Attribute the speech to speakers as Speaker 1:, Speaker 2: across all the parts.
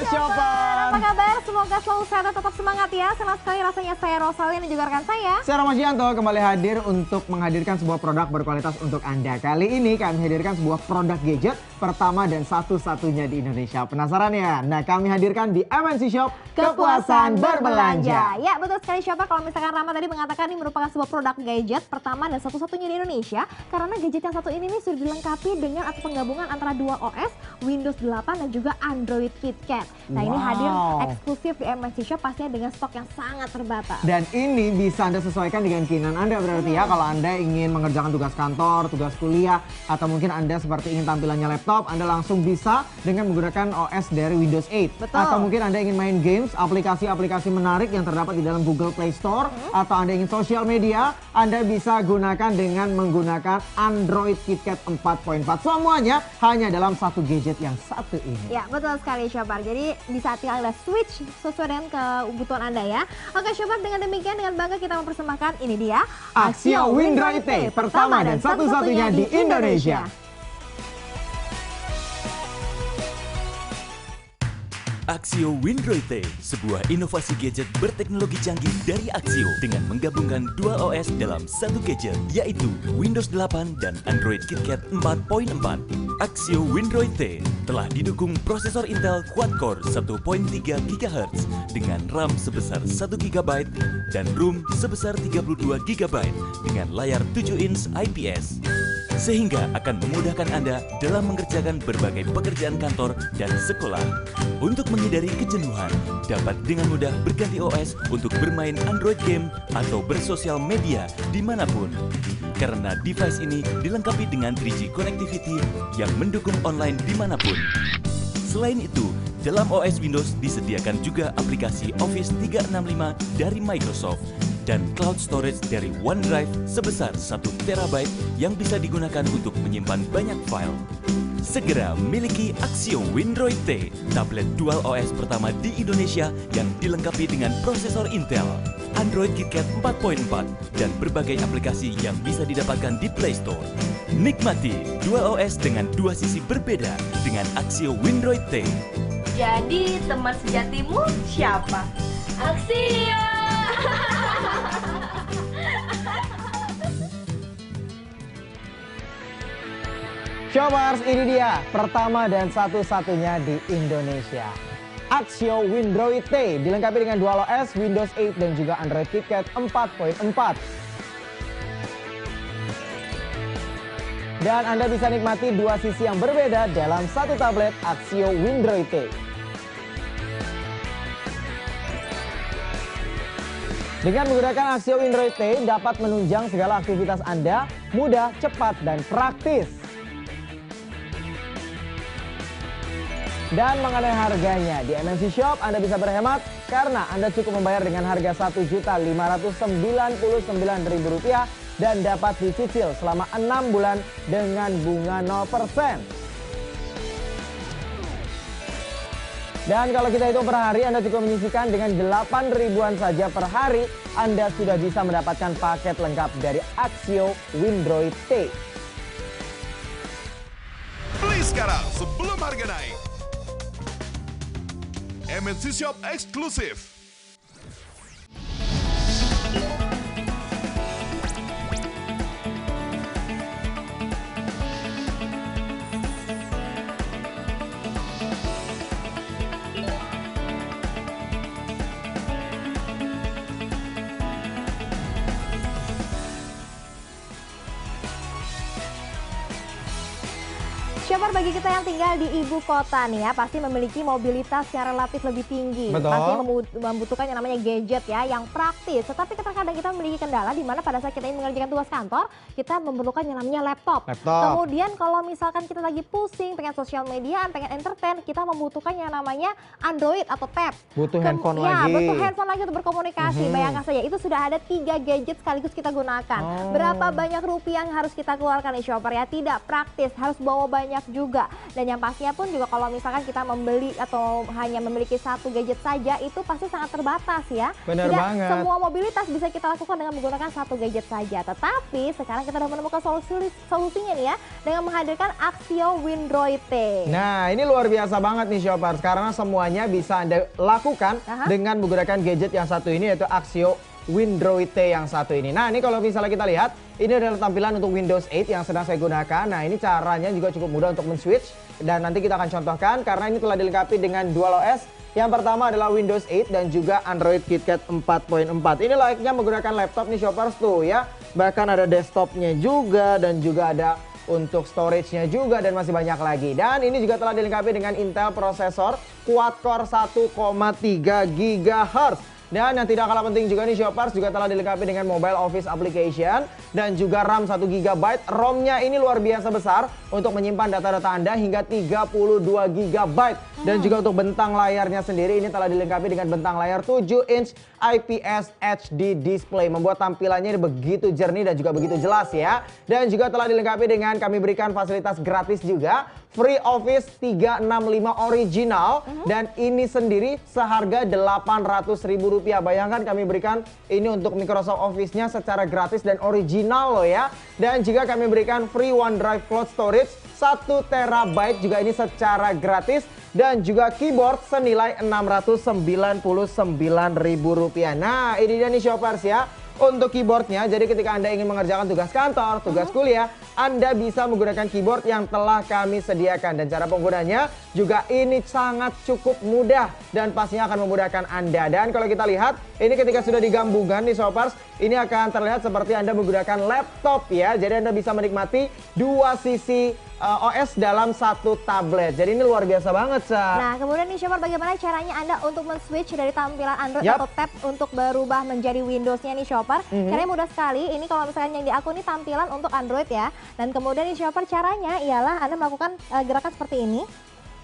Speaker 1: Shopper.
Speaker 2: Apa kabar? Semoga selalu sehat dan tetap semangat ya. Senang sekali rasanya saya Rosalyn dan juga rekan saya
Speaker 1: Romajianto kembali hadir untuk menghadirkan sebuah produk berkualitas untuk Anda. Kali ini kami hadirkan sebuah produk gadget pertama dan satu-satunya di Indonesia. Penasaran ya? Nah, kami hadirkan di MNC Shop Kepuasan Berbelanja.
Speaker 2: Ya, betul sekali Shopper. Kalau misalkan Rama tadi mengatakan ini merupakan sebuah produk gadget pertama dan satu-satunya di Indonesia. Karena gadget yang satu ini nih sudah dilengkapi dengan atau penggabungan antara dua OS, Windows 8 dan juga Android KitKat. Nah, ini hadir eksklusif di MNC Shop pastinya dengan stok yang sangat terbatas.
Speaker 1: Dan ini bisa Anda sesuaikan dengan keinginan Anda berarti ya. Kalau Anda ingin mengerjakan tugas kantor, tugas kuliah, atau mungkin Anda seperti ingin tampilannya laptop, Anda langsung bisa dengan menggunakan OS dari Windows 8.
Speaker 2: Betul.
Speaker 1: Atau mungkin Anda ingin main games, aplikasi-aplikasi menarik yang terdapat di dalam Google Play Store, atau Anda ingin sosial media, Anda bisa gunakan dengan menggunakan Android KitKat 4.4. Semuanya hanya dalam satu gadget yang satu ini.
Speaker 2: Ya, betul sekali Shopper. Jadi bisa tinggal Anda switch sesuai dengan kebutuhan Anda ya. Oke Shopper, dengan demikian dengan bangga kita mempersembahkan ini dia
Speaker 1: Axio Windroid T, pertama dan satu-satunya di Indonesia.
Speaker 3: Axio Windroid T, sebuah inovasi gadget berteknologi canggih dari Axio dengan menggabungkan dua OS dalam satu gadget, yaitu Windows 8 dan Android KitKat 4.4. Axio Windroid T telah didukung prosesor Intel Quad-Core 1.3 GHz dengan RAM sebesar 1 GB dan ROM sebesar 32 GB dengan layar 7 inch IPS. Sehingga akan memudahkan Anda dalam mengerjakan berbagai pekerjaan kantor dan sekolah. Untuk menghindari kejenuhan, dapat dengan mudah berganti OS untuk bermain Android game atau bersosial media dimanapun. Karena device ini dilengkapi dengan 3G connectivity yang mendukung online dimanapun. Selain itu, dalam OS Windows disediakan juga aplikasi Office 365 dari Microsoft dan cloud storage dari OneDrive sebesar 1 TB yang bisa digunakan untuk menyimpan banyak file. Segera miliki Axio Windroid T, tablet dual OS pertama di Indonesia yang dilengkapi dengan prosesor Intel, Android KitKat 4.4, dan berbagai aplikasi yang bisa didapatkan di Play Store. Nikmati dual OS dengan dua sisi berbeda dengan Axio Windroid T.
Speaker 4: Jadi teman sejatimu siapa? Axio!
Speaker 1: Shoppers, ini dia pertama dan satu-satunya di Indonesia. Axio Windroid T dilengkapi dengan dual OS, Windows 8 dan juga Android KitKat 4.4. Dan Anda bisa nikmati dua sisi yang berbeda dalam satu tablet Axio Windroid T. Dengan menggunakan Axio Windroid T dapat menunjang segala aktivitas Anda mudah, cepat, dan praktis. Dan mengenai harganya, di MNC Shop Anda bisa berhemat karena Anda cukup membayar dengan harga Rp1.599.000 dan dapat dicicil selama 6 bulan dengan bunga 0%. Dan kalau kita hitung per hari, Anda cukup menyisihkan dengan 8 ribuan saja per hari, Anda sudah bisa mendapatkan paket lengkap dari Axio Windroid T.
Speaker 5: Beli sekarang sebelum harga naik. MNC Shop eksklusif.
Speaker 2: Shopper, bagi kita yang tinggal di ibu kota nih ya, pasti memiliki mobilitas yang relatif lebih tinggi.
Speaker 1: Betul.
Speaker 2: Pasti membutuhkan yang namanya gadget ya, yang praktis. Tetapi terkadang kita memiliki kendala di mana pada saat kita ingin mengerjakan tugas kantor, kita memerlukan yang namanya laptop. Kemudian kalau misalkan kita lagi pusing, pengen sosial media, pengen entertain, kita membutuhkan yang namanya Android atau tab.
Speaker 1: Butuh handphone
Speaker 2: ya,
Speaker 1: lagi.
Speaker 2: butuh handphone lagi untuk berkomunikasi. Bayangkan saja, itu sudah ada 3 gadget sekaligus kita gunakan. Berapa banyak rupiah yang harus kita keluarkan nih Shopper ya? Tidak praktis, harus bawa banyak banyak juga. Dan yang pastinya pun juga kalau misalkan kita membeli atau hanya memiliki satu gadget saja itu pasti sangat terbatas ya.
Speaker 1: Bener
Speaker 2: Tidak
Speaker 1: banget.
Speaker 2: semua mobilitas bisa kita lakukan dengan menggunakan satu gadget saja. Tetapi sekarang kita sudah menemukan solusinya nih ya dengan menghadirkan Axio Windroid T.
Speaker 1: Nah, ini luar biasa banget nih Shoppers karena semuanya bisa Anda lakukan dengan menggunakan gadget yang satu ini yaitu Axio Windroid T yang satu ini. Nah, ini kalau misalnya kita lihat, ini adalah tampilan untuk Windows 8 yang sedang saya gunakan. Nah, ini caranya juga cukup mudah untuk men-switch dan nanti kita akan contohkan karena ini telah dilengkapi dengan DualOS. Yang pertama adalah Windows 8 dan juga Android KitKat 4.4. Ini layaknya menggunakan laptop nih Shoppers tuh ya. Bahkan ada desktopnya juga dan juga ada untuk storage-nya juga dan masih banyak lagi. Dan ini juga telah dilengkapi dengan Intel prosesor quad-core 1,3 GHz. Dan yang tidak kalah penting juga nih Shoppers juga telah dilengkapi dengan Mobile Office Application dan juga RAM 1 GB. ROM-nya ini luar biasa besar untuk menyimpan data-data Anda hingga 32 GB. Dan juga untuk bentang layarnya sendiri ini telah dilengkapi dengan bentang layar 7 inch IPS HD display. Membuat tampilannya ini begitu jernih dan juga begitu jelas ya. Dan juga telah dilengkapi dengan kami berikan fasilitas gratis juga. Free Office 365 original dan ini sendiri seharga Rp800.000. Bayangkan kami berikan ini untuk Microsoft Office-nya secara gratis dan original loh ya. Dan juga kami berikan free OneDrive Cloud Storage 1 TB juga ini secara gratis dan juga keyboard senilai Rp699.000. Nah, ini dia nih Shoppers ya. Untuk keyboardnya, jadi ketika Anda ingin mengerjakan tugas kantor, tugas kuliah, Anda bisa menggunakan keyboard yang telah kami sediakan. Dan cara penggunanya juga ini sangat cukup mudah dan pastinya akan memudahkan Anda. Dan kalau kita lihat, ini ketika sudah digabungkan nih Shoppers, ini akan terlihat seperti Anda menggunakan laptop ya. Jadi Anda bisa menikmati dua sisi OS dalam satu tablet. Jadi ini luar biasa banget, Sa.
Speaker 2: Nah, kemudian nih Shopper, bagaimana caranya Anda untuk men-switch dari tampilan Android atau tab untuk berubah menjadi Windows-nya nih Shopper? Caranya mudah sekali. Ini kalau misalnya yang di aku ini tampilan untuk Android ya. Dan kemudian nih Shopper, caranya ialah Anda melakukan gerakan seperti ini.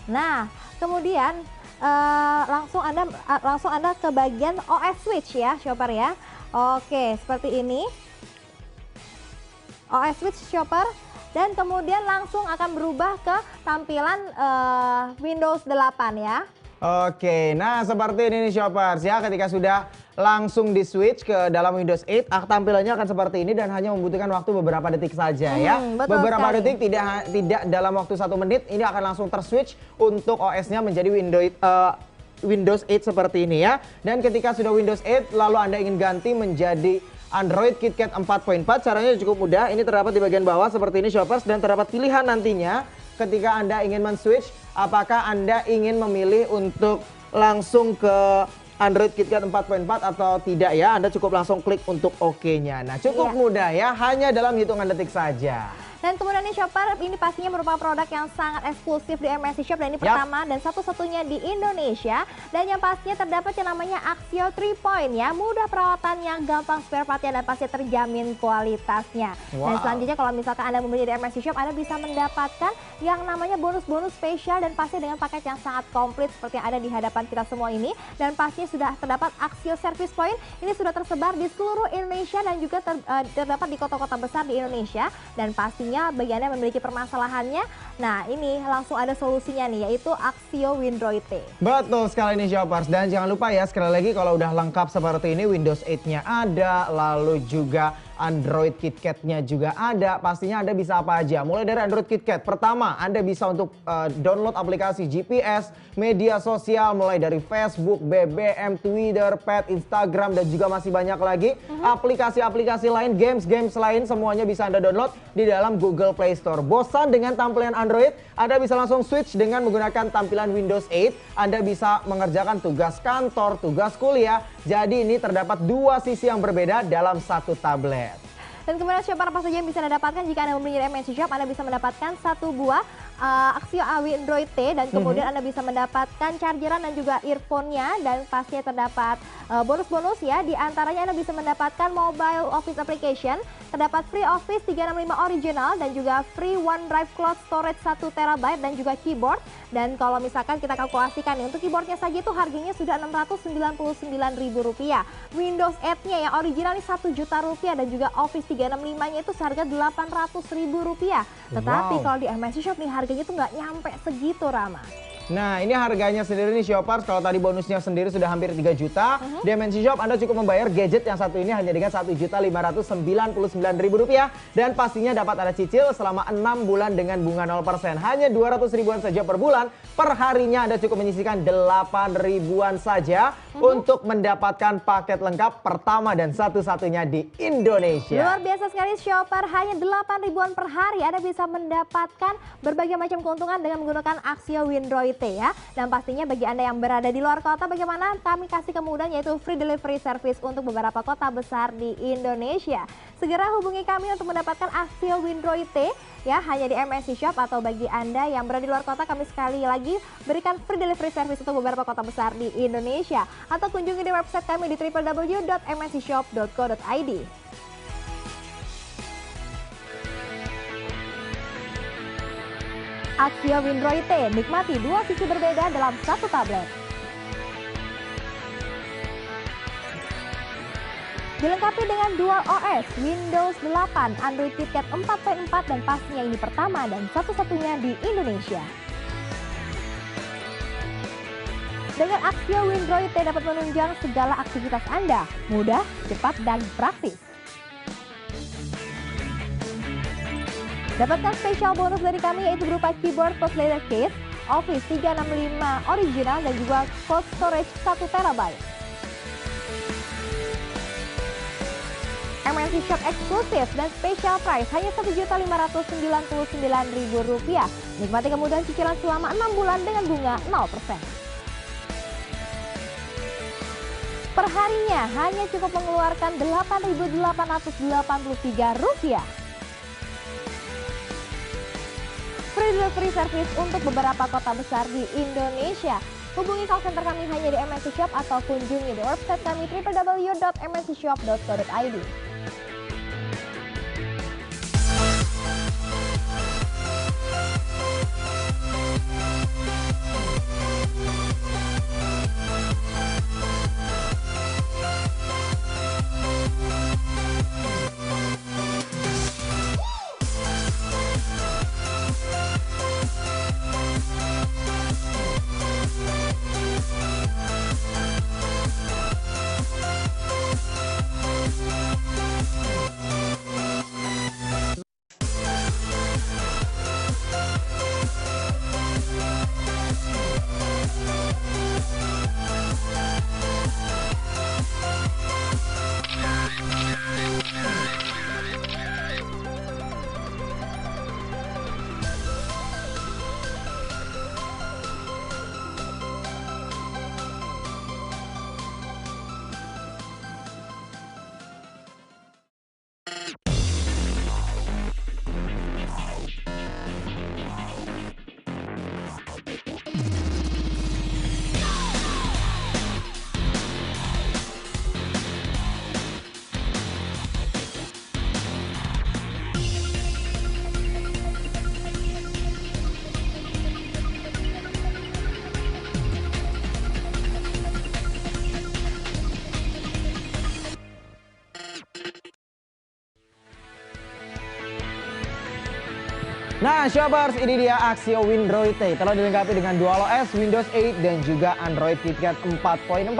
Speaker 2: Nah, kemudian langsung Anda ke bagian OS switch ya, Shopper ya. Oke, seperti ini. OS switch Shopper. Dan kemudian langsung akan berubah ke tampilan Windows 8 ya.
Speaker 1: Oke, nah seperti ini nih Shoppers ya, ketika sudah langsung di switch ke dalam Windows 8, tampilannya akan seperti ini dan hanya membutuhkan waktu beberapa detik saja ya. Beberapa detik, tidak dalam waktu 1 menit, ini akan langsung terswitch untuk OS-nya menjadi Windows 8 seperti ini ya. Dan ketika sudah Windows 8 lalu Anda ingin ganti menjadi Android KitKat 4.4, caranya cukup mudah. Ini terdapat di bagian bawah seperti ini Shoppers dan terdapat pilihan nantinya ketika Anda ingin men-switch apakah Anda ingin memilih untuk langsung ke Android KitKat 4.4 atau tidak ya. Anda cukup langsung klik untuk OK-nya. Nah, cukup mudah ya, hanya dalam hitungan detik saja.
Speaker 2: Dan kemudian nih Shopper, ini pastinya merupakan produk yang sangat eksklusif di MSI Shop dan ini pertama dan satu-satunya di Indonesia. Dan yang pastinya terdapat yang namanya Axio 3 Point ya, mudah perawatannya, gampang spare partnya dan pasti terjamin kualitasnya. Dan selanjutnya kalau misalkan Anda membeli di MSI Shop, Anda bisa mendapatkan yang namanya bonus-bonus spesial dan pasti dengan paket yang sangat komplit seperti yang ada di hadapan kita semua ini. Dan pastinya sudah terdapat Axio Service Point, ini sudah tersebar di seluruh Indonesia dan juga terdapat di kota-kota besar di Indonesia. Dan pastinya bagi Anda yang memiliki permasalahannya, nah ini langsung ada solusinya nih, yaitu Axio Windroid T.
Speaker 1: Betul sekali nih Shoppers, dan jangan lupa ya sekali lagi kalau udah lengkap seperti ini, Windows 8-nya ada, lalu juga Android KitKat-nya juga ada. Pastinya Anda bisa apa aja. Mulai dari Android KitKat, pertama Anda bisa untuk download aplikasi GPS, media sosial mulai dari Facebook, BBM, Twitter, Pet, Instagram dan juga masih banyak lagi. Aplikasi-aplikasi lain, games lain semuanya bisa Anda download di dalam Google Play Store. Bosan dengan tampilan Android? Anda bisa langsung switch dengan menggunakan tampilan Windows 8. Anda bisa mengerjakan tugas kantor, tugas kuliah. Jadi ini terdapat dua sisi yang berbeda dalam satu tablet.
Speaker 2: Dan kemudian Shopper apa saja yang bisa Anda dapatkan jika Anda membeli di MSI Shop? Anda bisa mendapatkan satu buah Axio Windroid T dan kemudian Anda bisa mendapatkan chargeran dan juga earphone-nya dan pastinya terdapat bonus-bonus ya. Di antaranya Anda bisa mendapatkan Mobile Office Application, terdapat Free Office 365 Original dan juga Free OneDrive Cloud Storage 1 TB dan juga keyboard. Dan kalau misalkan kita kalkulasikan nih, untuk keyboardnya saja itu harganya sudah Rp699.000. Windows 8-nya yang original ini Rp1.000.000 dan juga Office 365-nya itu seharga Rp800.000. Tetapi kalau di MSI Shop nih harga harganya tuh nggak nyampe segitu, Rama.
Speaker 1: Nah, ini harganya sendiri nih Shoppers, kalau tadi bonusnya sendiri sudah hampir 3 juta, di MNC Shop Anda cukup membayar gadget yang satu ini hanya dengan Rp1.599.000 dan pastinya dapat ada cicil selama 6 bulan dengan bunga 0%. Hanya 200 ribuan saja per bulan, per harinya Anda cukup menyisihkan 8 ribuan saja untuk mendapatkan paket lengkap pertama dan satu-satunya di Indonesia.
Speaker 2: Luar biasa sekali Shopper, hanya 8 ribuan per hari Anda bisa mendapatkan berbagai macam keuntungan dengan menggunakan Axio Windroid ya. Dan pastinya bagi Anda yang berada di luar kota, bagaimana kami kasih kemudahan yaitu free delivery service untuk beberapa kota besar di Indonesia. Segera hubungi kami untuk mendapatkan Axio Windroid ya, hanya di MNC Shop. Atau bagi Anda yang berada di luar kota, kami sekali lagi berikan free delivery service untuk beberapa kota besar di Indonesia. Atau kunjungi di website kami di www.mncshop.co.id. Axio Windroid nikmati 2 sisi berbeda dalam satu tablet. Dilengkapi dengan Dual OS, Windows 8, Android KitKat 4.4 dan pastinya ini pertama dan satu-satunya di Indonesia. Dengan Axio Windroid dapat menunjang segala aktivitas Anda, mudah, cepat, dan praktis. Dapatkan spesial bonus dari kami yaitu berupa keyboard plus leather case, Office 365 original dan juga cold storage 1 TB. MNC Shop eksklusif dan special price hanya Rp1.599.000. Nikmati kemudahan cicilan selama 6 bulan dengan bunga 0%. Perharinya hanya cukup mengeluarkan Rp8.883. Free delivery service untuk beberapa kota besar di Indonesia. Hubungi call center kami hanya di MNC Shop atau kunjungi di website kami www.mncshop.co.id.
Speaker 1: Nah, Shoppers, ini dia Axio Windroid telah dilengkapi dengan Dual OS, Windows 8 dan juga Android KitKat 4.4.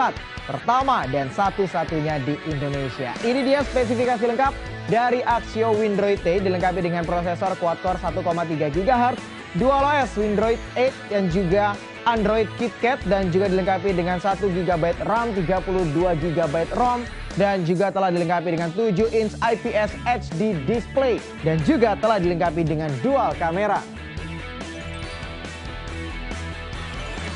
Speaker 1: Pertama dan satu-satunya di Indonesia. Ini dia spesifikasi lengkap dari Axio Windroid dilengkapi dengan prosesor quad-core 1,3 GHz, Dual OS, Windroid 8 dan juga Android KitKat dan juga dilengkapi dengan 1 GB RAM, 32 GB ROM dan juga telah dilengkapi dengan 7 inch IPS HD display dan juga telah dilengkapi dengan dual kamera.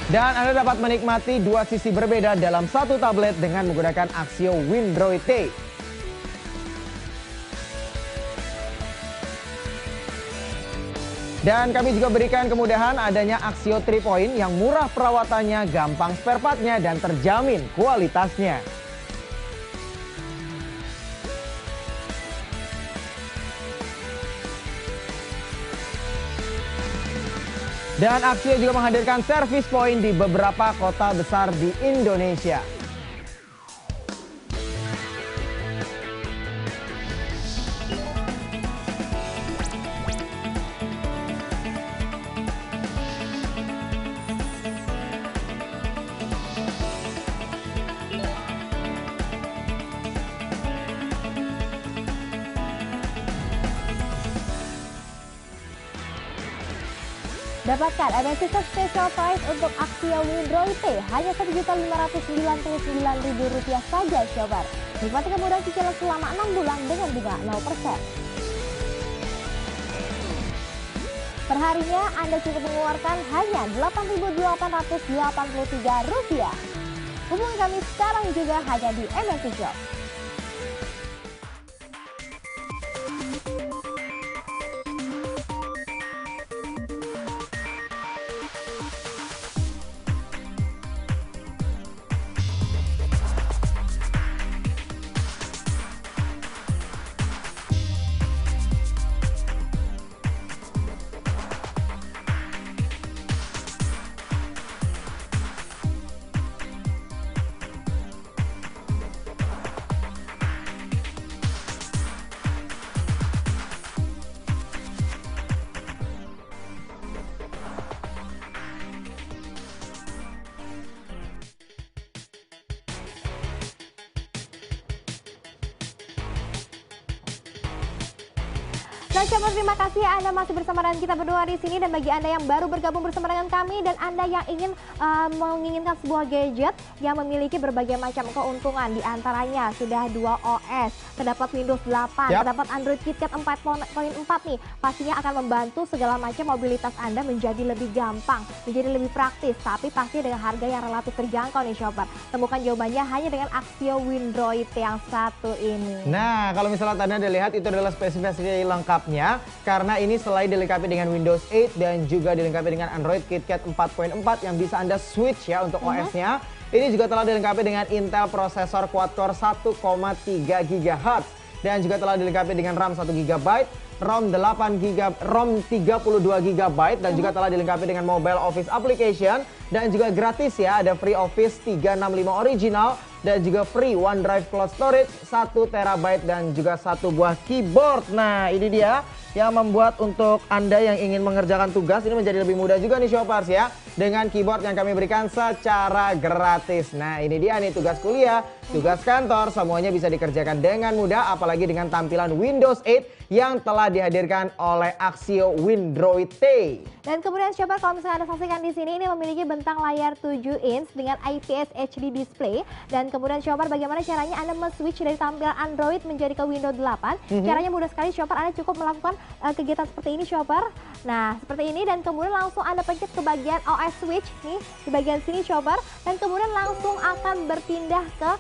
Speaker 1: Dan Anda dapat menikmati 2 sisi berbeda dalam satu tablet dengan menggunakan Axio Windroid T. Dan kami juga berikan kemudahan adanya Axio 3 Point yang murah perawatannya, gampang spare partnya, dan terjamin kualitasnya. Dan Axio juga menghadirkan service point di beberapa kota besar di Indonesia.
Speaker 2: Dapatkan MNC Shop Special Price untuk Axio Windroid T hanya Rp1.599.000 saja, Shopper. Nikmati kemudahan cicilan selama 6 bulan dengan bunga 0%. Perharinya Anda cukup mengeluarkan hanya Rp8.883. Hubungi kami sekarang juga hanya di MNC Shop. Dan Shopper, terima kasih Anda masih bersama dengan kita berdua di sini. Dan bagi Anda yang baru bergabung bersama dengan kami dan Anda yang ingin menginginkan sebuah gadget yang memiliki berbagai macam keuntungan, di antaranya sudah 2 OS, terdapat Windows 8, terdapat Android KitKat 4.4 nih. Pastinya akan membantu segala macam mobilitas Anda menjadi lebih gampang, menjadi lebih praktis, tapi pasti dengan harga yang relatif terjangkau nih Shopper. Temukan jawabannya hanya dengan Axio Windroid yang satu ini.
Speaker 1: Nah, kalau misalnya Anda lihat itu adalah spesifikasi lengkapnya, karena ini selain dilengkapi dengan Windows 8 dan juga dilengkapi dengan Android KitKat 4.4 yang bisa Anda switch ya untuk OS-nya. Ini juga telah dilengkapi dengan Intel prosesor quad-core 1,3 GHz dan juga telah dilengkapi dengan RAM 1 GB, ROM 8 GB, ROM 32 GB dan juga telah dilengkapi dengan mobile office application dan juga gratis ya, ada free Office 365 original dan juga free OneDrive Cloud Storage 1 TB dan juga 1 buah keyboard. Nah, ini dia yang membuat untuk Anda yang ingin mengerjakan tugas ini menjadi lebih mudah juga nih Shoppers ya, dengan keyboard yang kami berikan secara gratis. Nah, ini dia nih, tugas kuliah, tugas kantor, semuanya bisa dikerjakan dengan mudah, apalagi dengan tampilan Windows 8 yang telah dihadirkan oleh Axio Windroid T.
Speaker 2: Dan kemudian Shopper, kalau misalnya Anda saksikan di sini, ini memiliki bentang layar 7 inch dengan IPS HD display. Dan kemudian Shopper, bagaimana caranya Anda men-switch dari tampilan Android menjadi ke Windows 8? Caranya mudah sekali Shopper, Anda cukup melakukan kegiatan seperti ini Shopper. Nah, seperti ini, dan kemudian langsung Anda pencet ke bagian OS switch nih, di bagian sini Shopper, dan kemudian langsung akan berpindah ke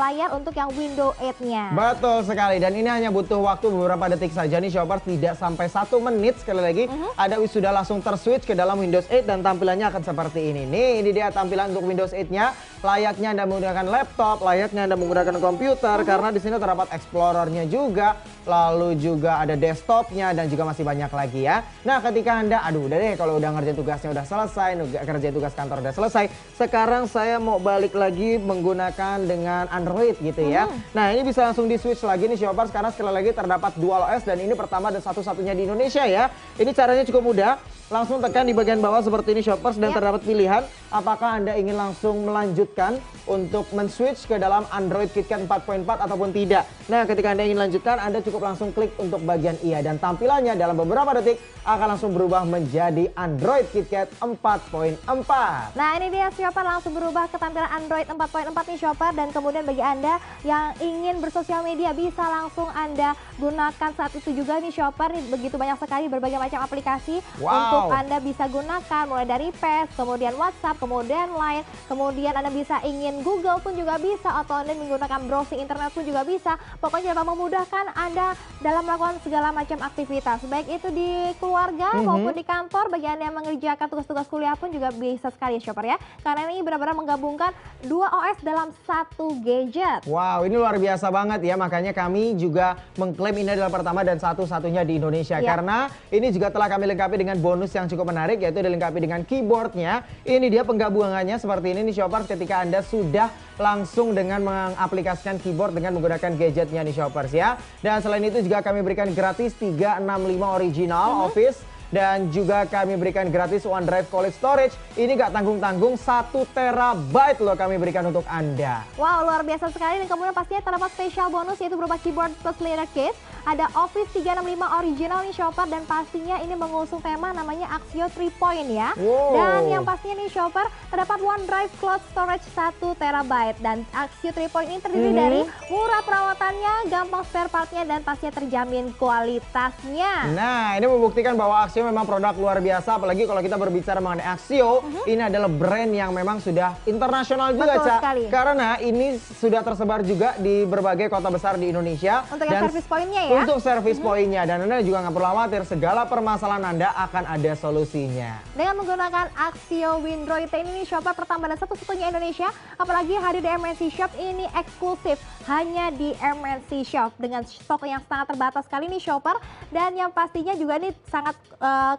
Speaker 2: layar untuk yang Windows 8-nya.
Speaker 1: Betul sekali, dan ini hanya butuh waktu beberapa detik saja nih Shoppers, tidak sampai 1 menit. Sekali lagi, Anda sudah langsung terswitch ke dalam Windows 8 dan tampilannya akan seperti ini. Nih, ini dia tampilan untuk Windows 8-nya. Layaknya Anda menggunakan laptop, layaknya Anda menggunakan komputer, karena di sini terdapat Explorer-nya juga, lalu juga ada desktop-nya dan juga masih banyak lagi ya. Nah, ketika Anda, aduh udah deh, kalau udah ngerjain tugasnya udah selesai, kerjain tugas kantor udah selesai, sekarang saya mau balik lagi menggunakan dengan Android gitu ya. Nah, ini bisa langsung di switch lagi nih Shoppers, karena sekali lagi terdapat dual OS dan ini pertama dan satu-satunya di Indonesia ya. Ini caranya cukup mudah. Langsung tekan di bagian bawah seperti ini Shoppers, dan terdapat pilihan apakah Anda ingin langsung melanjutkan untuk men-switch ke dalam Android KitKat 4.4 ataupun tidak. Nah, ketika Anda ingin lanjutkan, Anda cukup langsung klik untuk bagian iya, dan tampilannya dalam beberapa detik akan langsung berubah menjadi Android KitKat 4.4.
Speaker 2: Nah, ini dia Shopper, langsung berubah ke tampilan Android 4.4 nih Shopper. Dan kemudian bagi Anda yang ingin bersosial media, bisa langsung Anda gunakan saat itu juga nih Shopper. Nih, begitu banyak sekali berbagai macam aplikasi untuk Anda bisa gunakan, mulai dari PES, kemudian WhatsApp, kemudian Line, kemudian Anda bisa ingin Google pun juga bisa, atau Anda menggunakan browsing internet pun juga bisa. Pokoknya dapat memudahkan Anda dalam melakukan segala macam aktivitas, baik itu di keluarga maupun di kantor. Bagi Anda yang mengerjakan tugas-tugas kuliah pun juga bisa sekali Shopper ya, karena ini benar-benar menggabungkan 2 OS dalam satu gadget. Wow,
Speaker 1: ini luar biasa banget ya, makanya kami juga mengklaim ini adalah pertama dan satu-satunya di Indonesia, karena ini juga telah kami lengkapi dengan bonus yang cukup menarik, yaitu dilengkapi dengan keyboardnya. Ini dia penggabungannya seperti ini nih Shoppers, ketika Anda sudah langsung dengan mengaplikasikan keyboard dengan menggunakan gadgetnya nih Shoppers ya. Dan selain itu juga kami berikan gratis 365 original Office, dan juga kami berikan gratis OneDrive Cloud Storage. Ini gak tanggung-tanggung, 1 TB loh kami berikan untuk Anda.
Speaker 2: Wow, luar biasa sekali. Dan kemudian pastinya terdapat special bonus, yaitu berupa keyboard plus layer case. Ada Office 365 original nih Shopper, dan pastinya ini mengusung tema namanya Axio 3 Point ya. Dan yang pastinya nih Shopper terdapat OneDrive Cloud Storage 1 TB, dan Axio 3 Point ini terdiri dari murah perawatannya, gampang spare partnya, dan pastinya terjamin kualitasnya.
Speaker 1: Nah, ini membuktikan bahwa Axio memang produk luar biasa, apalagi kalau kita berbicara mengenai Axio, ini adalah brand yang memang sudah internasional juga,
Speaker 2: Betul
Speaker 1: Ca.
Speaker 2: sekali.
Speaker 1: Karena ini sudah tersebar juga di berbagai kota besar di Indonesia.
Speaker 2: Untuk yang service pointnya ya.
Speaker 1: Untuk service pointnya, dan Anda juga nggak perlu khawatir, segala permasalahan Anda akan ada solusinya.
Speaker 2: Dengan menggunakan Axio Windroid ini nih Shopper pertama dan satu-satunya Indonesia, apalagi hadir di MNC Shop, ini eksklusif hanya di MNC Shop dengan stok yang sangat terbatas sekali nih Shopper, dan yang pastinya juga ini sangat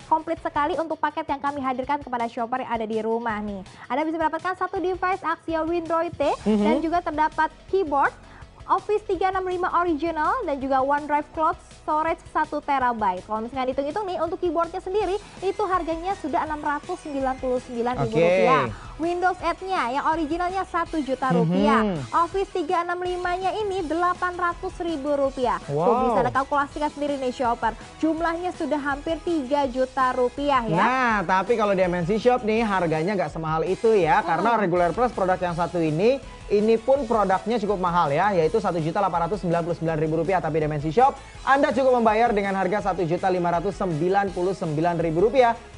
Speaker 2: komplit sekali untuk paket yang kami hadirkan kepada Shopper yang ada di rumah nih. Anda bisa mendapatkan satu device Axio Windroid dan juga terdapat keyboard, Office 365 original, dan juga OneDrive Cloud Storage 1 TB. Kalau misalkan dihitung-hitung nih, untuk keyboardnya sendiri itu harganya sudah Rp699.000. Windows 8-nya yang originalnya Rp1.000.000. Office 365-nya ini Rp800.000. Tuh bisa Anda kalkulasikan sendiri nih Shopper. Jumlahnya sudah hampir Rp3 juta ya.
Speaker 1: Nah, tapi kalau di MNC Shop nih harganya nggak semahal itu ya, karena regular price produk yang satu ini pun produknya cukup mahal ya, yaitu Rp1.899.000. Tapi di MNC Shop Anda cukup membayar dengan harga Rp1.599.000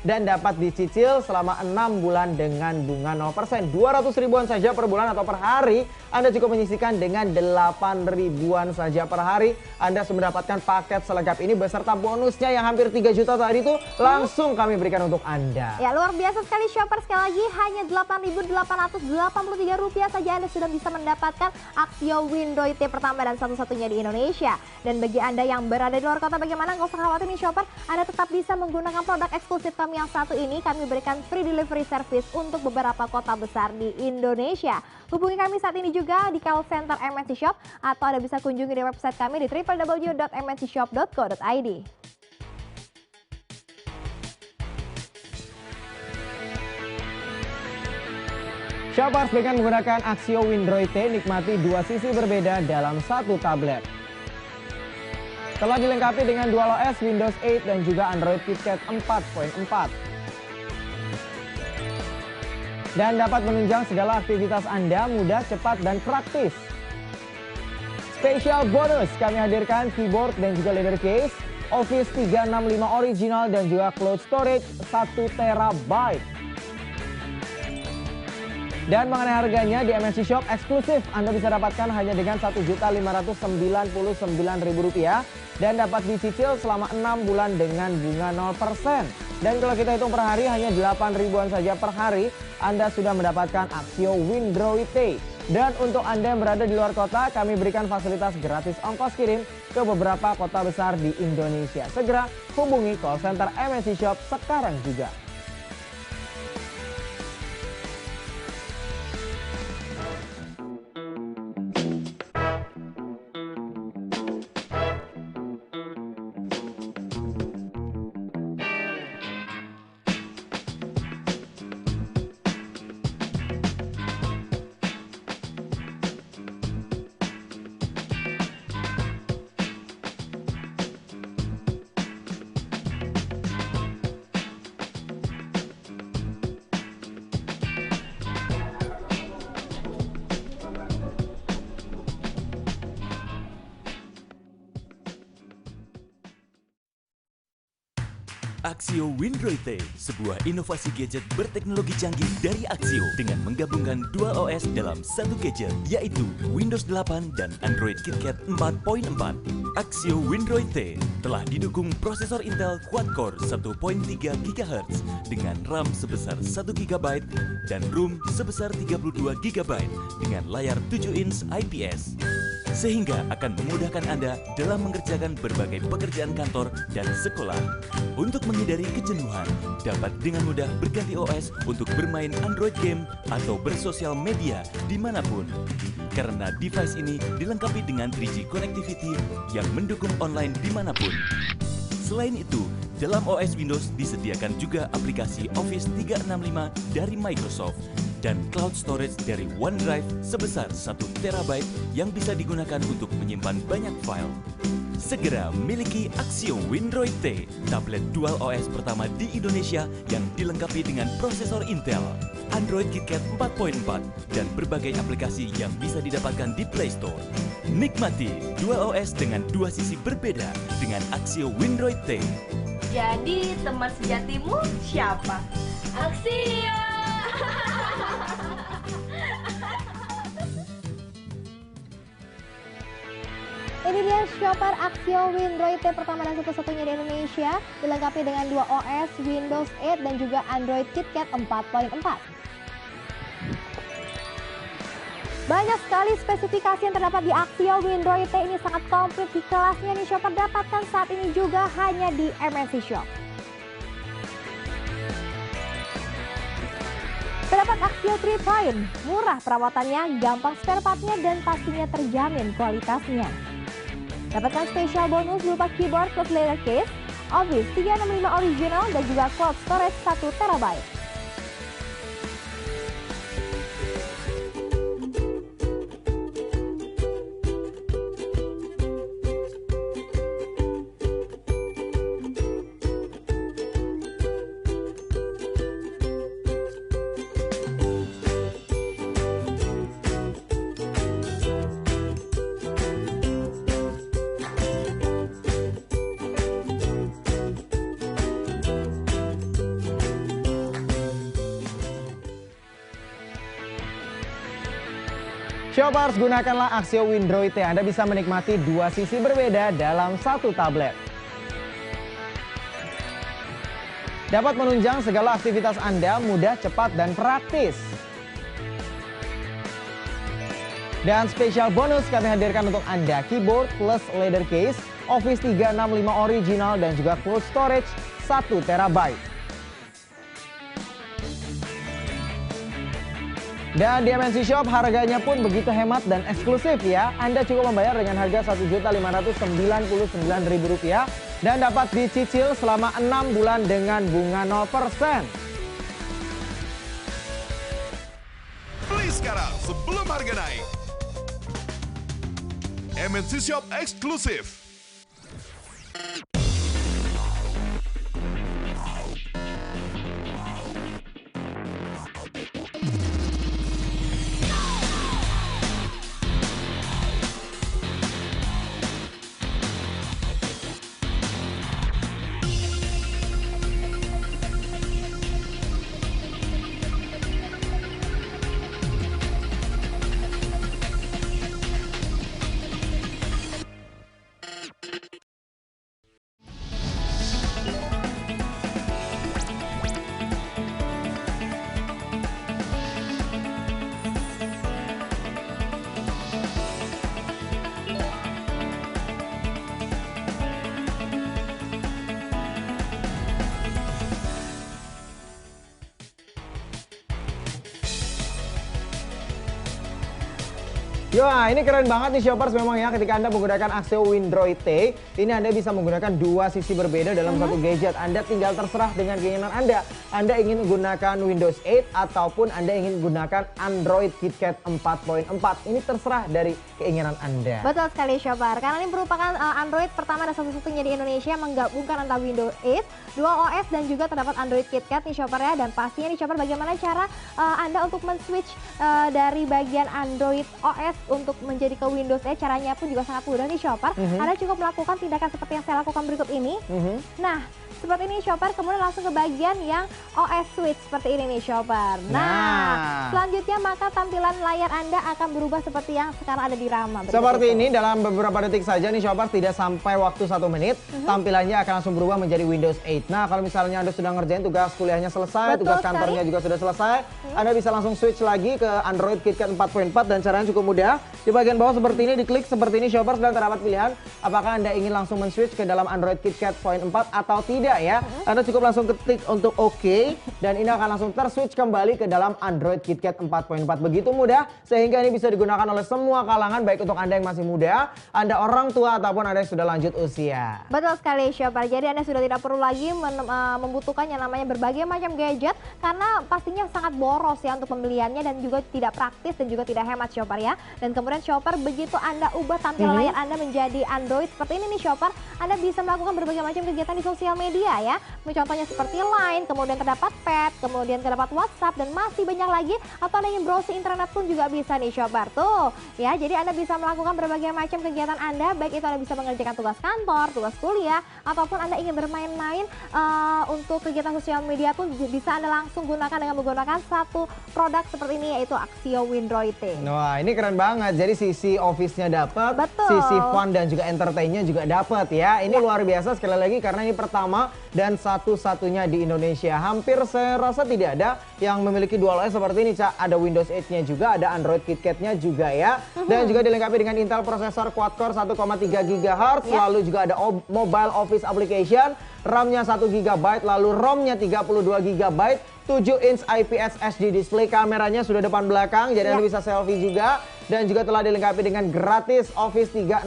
Speaker 1: dan dapat dicicil selama 6 bulan dengan bunga 0%. 200 ribuan saja per bulan atau per hari. Anda cukup menyisihkan dengan 8 ribuan saja per hari. Anda sudah mendapatkan paket selengkap ini beserta bonusnya yang hampir 3 juta tadi itu langsung kami berikan untuk Anda.
Speaker 2: Ya, luar biasa sekali Shopper, sekali lagi hanya Rp8.883 saja Anda sudah bisa mendapatkan Axio Windroid pertama dan satu-satunya di Indonesia. Dan bagi Anda yang berada di luar kota, bagaimana? Nggak usah khawatir nih Shopper, Anda tetap bisa menggunakan produk eksklusif kami yang satu ini. Kami berikan free delivery service untuk beberapa kota besar di Indonesia. Hubungi kami saat ini juga di call center MNC Shop, atau Anda bisa kunjungi di website kami di www.mncshop.co.id.
Speaker 1: Shoppers, dengan menggunakan Axio Windroid nikmati dua sisi berbeda dalam satu tablet. Telah dilengkapi dengan DualOS, Windows 8, dan juga Android KitKat 4.4. Dan dapat menunjang segala aktivitas Anda mudah, cepat, dan praktis. Spesial bonus, kami hadirkan keyboard dan juga leather case, Office 365 original, dan juga cloud storage 1 TB. Dan mengenai harganya di MNC Shop eksklusif, Anda bisa dapatkan hanya dengan Rp1.599.000 dan dapat dicicil selama 6 bulan dengan bunga 0%. Dan kalau kita hitung per hari hanya 8 ribuan saja per hari, Anda sudah mendapatkan Axio Windroid. Dan untuk Anda yang berada di luar kota, kami berikan fasilitas gratis ongkos kirim ke beberapa kota besar di Indonesia. Segera hubungi call center MNC Shop sekarang juga.
Speaker 3: Axio Windroid, sebuah inovasi gadget berteknologi canggih dari Axio dengan menggabungkan dua OS dalam satu gadget, yaitu Windows 8 dan Android KitKat 4.4. Axio Windroid telah didukung prosesor Intel quad-core 1.3 GHz dengan RAM sebesar 1 GB dan ROM sebesar 32 GB dengan layar 7 inch IPS. Sehingga akan memudahkan Anda dalam mengerjakan berbagai pekerjaan kantor dan sekolah. Untuk menghindari kejenuhan, dapat dengan mudah berganti OS untuk bermain Android game atau bersosial media dimanapun. Karena device ini dilengkapi dengan 3G connectivity yang mendukung online dimanapun. Selain itu, dalam OS Windows disediakan juga aplikasi Office 365 dari Microsoft dan cloud storage dari OneDrive sebesar 1 TB yang bisa digunakan untuk menyimpan banyak file. Segera miliki Axio Windroid T, tablet Dual OS pertama di Indonesia yang dilengkapi dengan prosesor Intel, Android KitKat 4.4, dan berbagai aplikasi yang bisa didapatkan di Play Store. Nikmati Dual OS dengan dua sisi berbeda dengan Axio Windroid T.
Speaker 4: Jadi teman sejatimu siapa? Axio!
Speaker 2: Ini dia shopper Axio Windroid T pertama dan satu-satunya di Indonesia, dilengkapi dengan dua OS, Windows 8 dan juga Android KitKat 4.4. Banyak sekali spesifikasi yang terdapat di Axio Windroid T, ini sangat komplit di kelasnya nih shopper, dapatkan saat ini juga hanya di MNC Shop. Terdapat Axio 3 Point, murah perawatannya, gampang spare partnya dan pastinya terjamin kualitasnya. Dapatkan spesial bonus berupa keyboard plus leather case, Office 365 original dan juga cloud storage 1 TB.
Speaker 1: Shoppers, gunakanlah Axio Windroid T. Anda bisa menikmati dua sisi berbeda dalam satu tablet. Dapat menunjang segala aktivitas Anda mudah, cepat, dan praktis. Dan spesial bonus kami hadirkan untuk Anda, keyboard plus leather case, Office 365 original, dan juga cloud storage 1 TB. Dan di MNC Shop harganya pun begitu hemat dan eksklusif ya. Anda cukup membayar dengan harga Rp1.599.000 dan dapat dicicil selama 6 bulan dengan bunga 0%.
Speaker 5: Beli sekarang sebelum harga naik. MNC Shop eksklusif.
Speaker 1: Ya, ini keren banget nih shoppers memang ya, ketika Anda menggunakan Axio Windroid T, ini Anda bisa menggunakan dua sisi berbeda dalam satu gadget. Anda tinggal terserah dengan keinginan Anda. Anda ingin menggunakan Windows 8 ataupun Anda ingin menggunakan Android KitKat 4.4. Ini terserah dari keinginan Anda.
Speaker 2: Betul sekali shopper, karena ini merupakan Android pertama dan satu-satunya di Indonesia menggabungkan antara Windows 8, Dual OS dan juga terdapat Android KitKat nih shopper ya. Dan pastinya nih shopper, bagaimana cara Anda untuk men-switch dari bagian Android OS untuk menjadi ke Windows 8, caranya pun juga sangat mudah nih shopper. Anda cukup melakukan tindakan seperti yang saya lakukan berikut ini. Nah, seperti ini shopper, kemudian langsung ke bagian yang OS switch seperti ini nih shopper. Nah, selanjutnya maka tampilan layar Anda akan berubah seperti yang sekarang ada di Rama.
Speaker 1: Seperti ini dalam beberapa detik saja nih shopper, tidak sampai waktu 1 menit, tampilannya akan langsung berubah menjadi Windows 8. Nah, kalau misalnya Anda sudah ngerjain tugas kuliahnya selesai, tugas kantornya juga sudah selesai, Anda bisa langsung switch lagi ke Android KitKat 4.4 dan caranya cukup mudah. Di bagian bawah seperti ini, diklik seperti ini shoppers dan terdapat pilihan apakah Anda ingin langsung men-switch ke dalam Android KitKat 4.4 atau tidak. tidak ya. Anda cukup langsung ketik untuk oke, dan ini akan langsung terswitch kembali ke dalam Android KitKat 4.4. Begitu mudah sehingga ini bisa digunakan oleh semua kalangan, baik untuk Anda yang masih muda, Anda orang tua, ataupun Anda yang sudah lanjut usia.
Speaker 2: Betul sekali Shopper, jadi Anda sudah tidak perlu lagi membutuhkan yang namanya berbagai macam gadget karena pastinya sangat boros ya untuk pembeliannya dan juga tidak praktis dan juga tidak hemat Shopper ya. Dan kemudian Shopper, begitu Anda ubah tampilan layar Anda menjadi Android seperti ini nih Shopper, Anda bisa melakukan berbagai macam kegiatan di sosial media ya. Contohnya seperti Line, kemudian terdapat Pet, kemudian terdapat WhatsApp, dan masih banyak lagi. Atau Anda ingin browsing internet pun juga bisa nih Shopper tuh ya. Jadi Anda bisa melakukan berbagai macam kegiatan Anda, baik itu Anda bisa mengerjakan tugas kantor, tugas kuliah, ataupun Anda ingin bermain-main untuk kegiatan sosial media pun bisa Anda langsung gunakan dengan menggunakan satu produk seperti ini, yaitu Axio Windroid T.
Speaker 1: Wah, ini keren banget. Jadi sisi office-nya dapat,
Speaker 2: Betul.
Speaker 1: sisi fun dan juga entertain-nya juga dapat ya. Ini luar biasa sekali lagi karena ini pertama dan satu-satunya di Indonesia. Hampir saya rasa tidak ada yang memiliki dual OS seperti ini, Cak. Ada Windows 8-nya juga, ada Android KitKat-nya juga ya. Dan juga dilengkapi dengan Intel prosesor quad-core 1,3 GHz, lalu juga ada mobile office application, RAM-nya 1 GB, lalu ROM-nya 32 GB, 7 inch IPS HD display, kameranya sudah depan belakang, jadi Anda bisa selfie juga. Dan juga telah dilengkapi dengan gratis Office 365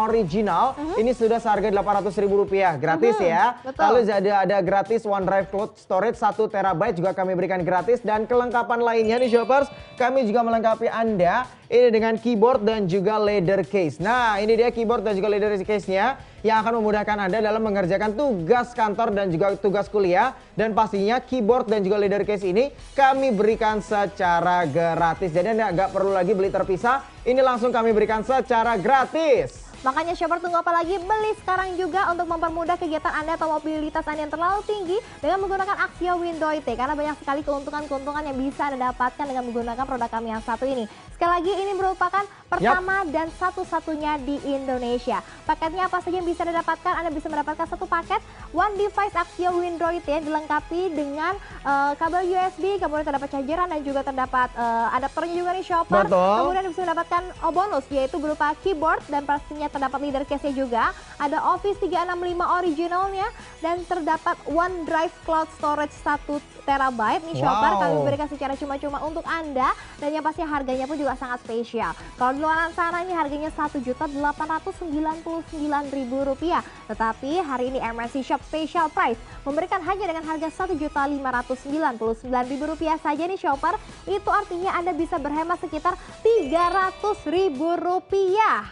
Speaker 1: original. Ini sudah seharga Rp800.000, gratis ya.
Speaker 2: Betul.
Speaker 1: Lalu ada gratis OneDrive Cloud Storage 1 TB juga kami berikan gratis. Dan kelengkapan lainnya nih Shoppers, kami juga melengkapi Anda ini dengan keyboard dan juga leather case. Nah, ini dia keyboard dan juga leather case-nya yang akan memudahkan Anda dalam mengerjakan tugas kantor dan juga tugas kuliah. Dan pastinya keyboard dan juga leather case ini kami berikan secara gratis. Jadi Anda nggak perlu lagi beli terpisah, ini langsung kami berikan secara gratis.
Speaker 2: Makanya Shopper, tunggu apa lagi? Beli sekarang juga untuk mempermudah kegiatan Anda atau mobilitas Anda yang terlalu tinggi dengan menggunakan Axio Windroid T. Karena banyak sekali keuntungan-keuntungan yang bisa Anda dapatkan dengan menggunakan produk kami yang satu ini. Sekali lagi, ini merupakan pertama dan satu-satunya di Indonesia. Paketnya apa saja yang bisa Anda dapatkan? Anda bisa mendapatkan satu paket One Device Axio Windroid T yang dilengkapi dengan kabel USB, kemudian terdapat chargeran dan juga terdapat adaptornya juga nih Shopper.
Speaker 1: Betul.
Speaker 2: Kemudian Anda bisa mendapatkan bonus, yaitu berupa keyboard dan pastinya terdapat leader case-nya juga. Ada Office 365 originalnya dan terdapat OneDrive Cloud Storage 1 TB nih Shopper. Kami berikan secara cuma-cuma untuk Anda dan yang pasti harganya pun juga sangat spesial. Kalau di luar sana ini harganya Rp1.899.000. Tetapi hari ini MNC Shop Special Price memberikan hanya dengan harga Rp1.599.000 saja nih Shopper. Itu artinya Anda bisa berhemat sekitar Rp300.000.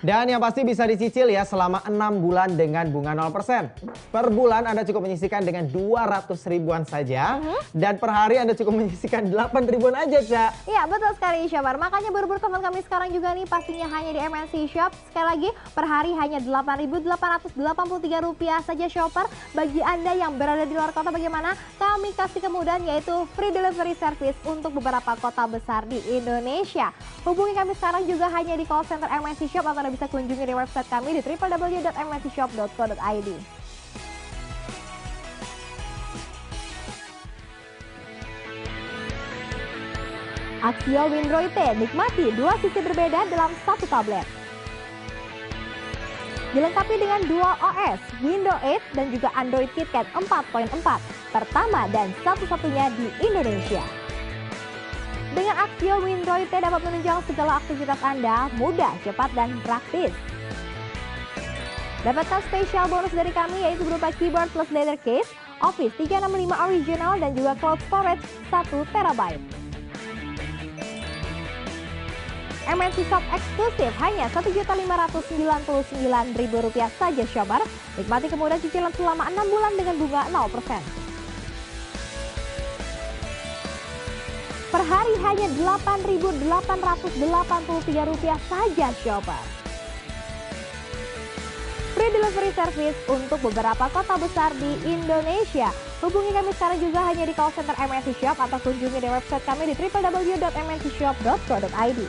Speaker 1: Dan yang pasti bisa dicicil ya selama 6 bulan dengan bunga 0%. Per bulan Anda cukup menyisihkan dengan 200 ribuan saja. Dan per hari Anda cukup menyisihkan 8 ribuan aja, Cak.
Speaker 2: Iya, betul sekali Shopper. Makanya buru-buru teman kami sekarang juga nih pastinya hanya di MNC Shop. Sekali lagi, per hari hanya Rp8.883 saja Shopper. Bagi Anda yang berada di luar kota bagaimana? Kami kasih kemudahan yaitu free delivery service untuk beberapa kota besar di Indonesia. Hubungi kami sekarang juga hanya di call center MNC Shop atau Anda bisa kunjungi di website kami di www.mncshop.co.id. Axio Windroid T, nikmati dua sisi berbeda dalam satu tablet. Dilengkapi dengan dual OS, Windows 8 dan juga Android KitKat 4.4, pertama dan satu-satunya di Indonesia. Dengan Axio Windroid T dapat menunjang segala aktivitas Anda, mudah, cepat, dan praktis. Dapatkan spesial bonus dari kami yaitu berupa keyboard plus leather case, Office 365 original dan juga cloud storage 1 TB. MNC Shop eksklusif hanya Rp1.599.000 saja Shopper. Nikmati kemudahan cicilan selama 6 bulan dengan bunga 0%. Per hari hanya Rp8.883 saja Shopper. Free delivery service untuk beberapa kota besar di Indonesia. Hubungi kami sekarang juga hanya di call center MNC Shop atau kunjungi di website kami di www.mncshop.co.id.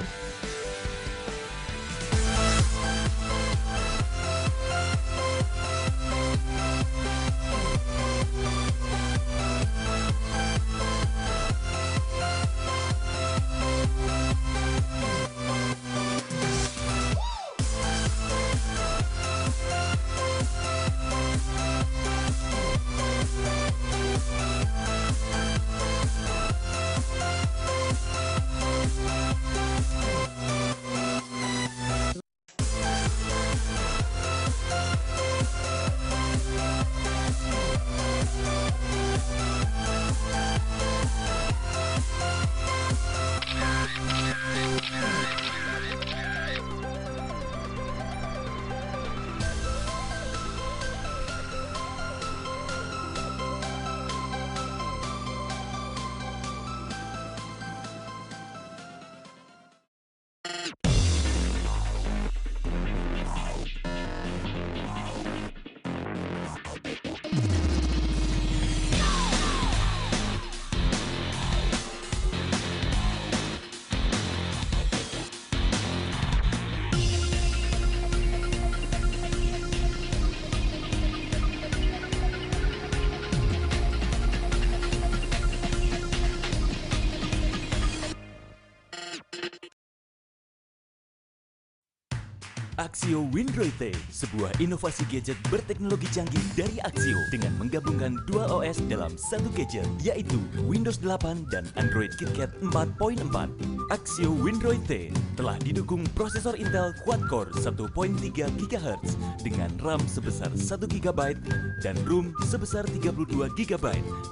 Speaker 3: Axio Windroid T, sebuah inovasi gadget berteknologi canggih dari Axio dengan menggabungkan dua OS dalam satu gadget, yaitu Windows 8 dan Android KitKat 4.4. Axio Windroid T telah didukung prosesor Intel quad-core 1.3 GHz dengan RAM sebesar 1 GB dan ROM sebesar 32 GB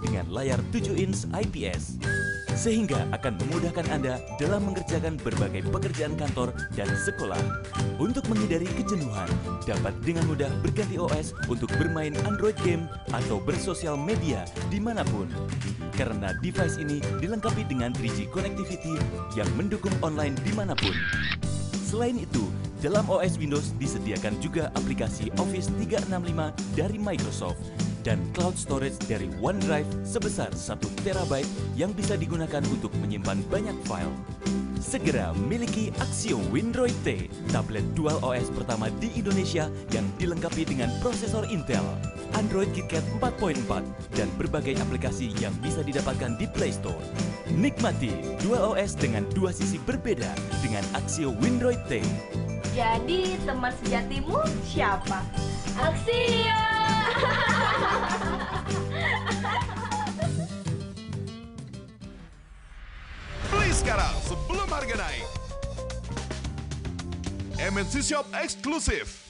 Speaker 3: dengan layar 7 inch IPS. Sehingga akan memudahkan Anda dalam mengerjakan berbagai pekerjaan kantor dan sekolah. Untuk menghindari kejenuhan, dapat dengan mudah berganti OS untuk bermain Android game atau bersosial media dimanapun. Karena device ini dilengkapi dengan 3G connectivity yang mendukung online dimanapun. Selain itu, dalam OS Windows disediakan juga aplikasi Office 365 dari Microsoft dan cloud storage dari OneDrive sebesar 1 TB yang bisa digunakan untuk menyimpan banyak file. Segera miliki Axio Windroid T, tablet dual OS pertama di Indonesia yang dilengkapi dengan prosesor Intel, Android KitKat 4.4, dan berbagai aplikasi yang bisa didapatkan di Play Store. Nikmati dual OS dengan dua sisi berbeda dengan Axio Windroid T.
Speaker 4: Jadi teman sejatimu siapa? Axio!
Speaker 5: Beli sekarang sebelum harga naik. MNC Shop eksklusif.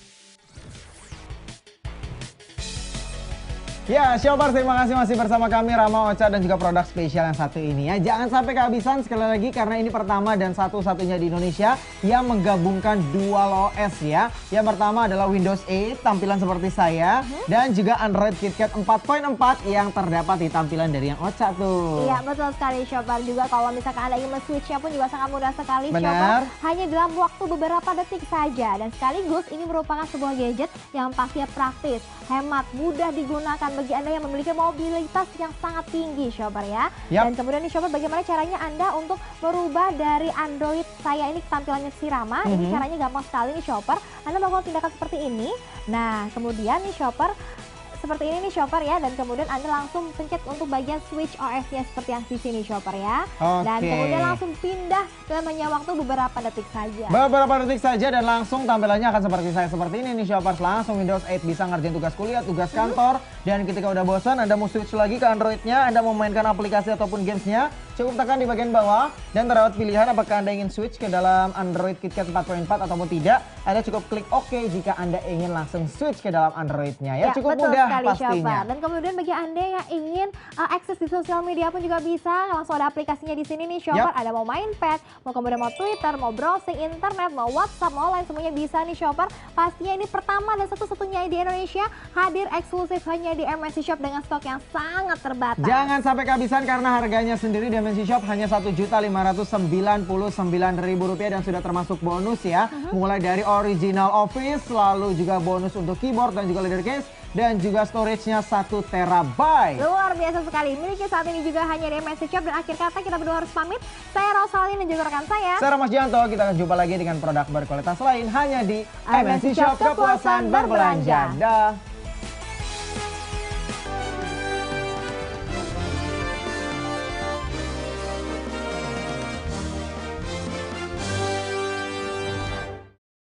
Speaker 1: Ya, Shopper, terima kasih masih bersama kami Rama, Ocha, dan juga produk spesial yang satu ini ya. Jangan sampai kehabisan sekali lagi karena ini pertama dan satu-satunya di Indonesia yang menggabungkan dual OS ya. Yang pertama adalah Windows 8, tampilan seperti saya, dan juga Android KitKat 4.4 yang terdapat di tampilan dari yang Ocha tuh.
Speaker 2: Iya, betul sekali Shopper. Juga kalau misalkan Anda ingin men-switch-nya pun juga sangat mudah sekali
Speaker 1: Benar.
Speaker 2: Shopper. Hanya dalam waktu beberapa detik saja. Dan sekaligus ini merupakan sebuah gadget yang pastinya praktis, hemat, mudah digunakan bagi Anda yang memiliki mobilitas yang sangat tinggi Shopper ya.
Speaker 1: Yap.
Speaker 2: Dan kemudian nih Shopper, bagaimana caranya Anda untuk merubah dari Android saya ini tampilannya si Rama. Ini caranya gampang sekali nih Shopper. Anda melakukan tindakan seperti ini. Nah kemudian nih Shopper, seperti ini nih Shopper ya, dan kemudian Anda langsung pencet untuk bagian switch OS-nya seperti yang di sini Shopper ya. Dan
Speaker 1: Oke.
Speaker 2: kemudian langsung pindah dalam hanya waktu beberapa detik saja.
Speaker 1: Beberapa detik saja dan langsung tampilannya akan seperti saya seperti ini nih Shoppers. Langsung Windows 8 bisa ngerjain tugas kuliah, tugas kantor. Dan ketika udah bosan Anda mau switch lagi ke Androidnya, Anda mau mainkan aplikasi ataupun gamesnya, cukup tekan di bagian bawah dan terdapat pilihan apakah Anda ingin switch ke dalam Android KitKat 4.4 ataupun tidak. Anda cukup klik OK jika Anda ingin langsung switch ke dalam Androidnya ya. Cukup
Speaker 2: betul
Speaker 1: mudah
Speaker 2: sekali,
Speaker 1: pastinya.
Speaker 2: Shopper. Dan kemudian bagi Anda yang ingin akses di sosial media pun juga bisa, langsung ada aplikasinya di sini nih Shopper.
Speaker 1: Yap.
Speaker 2: Ada mau main pet, mau kemudian mau Twitter, mau browsing internet, mau WhatsApp, mau lain semuanya bisa nih Shopper. Pastinya ini pertama dan satu-satunya di Indonesia hadir eksklusif hanya di MNC Shop dengan stok yang sangat terbatas.
Speaker 1: Jangan sampai kehabisan karena harganya sendiri di MNC Shop hanya Rp1.599.000 dan sudah termasuk bonus ya. Mulai dari original Office, lalu juga bonus untuk keyboard dan juga leather case, dan juga storage-nya 1 TB.
Speaker 2: Luar biasa sekali. Miliki saat ini juga hanya di MNC Shop. Dan akhir kata kita berdua harus pamit. Saya Rosalin dan juga rekan saya.
Speaker 1: Saya Mas Janto, kita akan jumpa lagi dengan produk berkualitas lain hanya di MNC Shop, kepuasan berbelanja. Dah.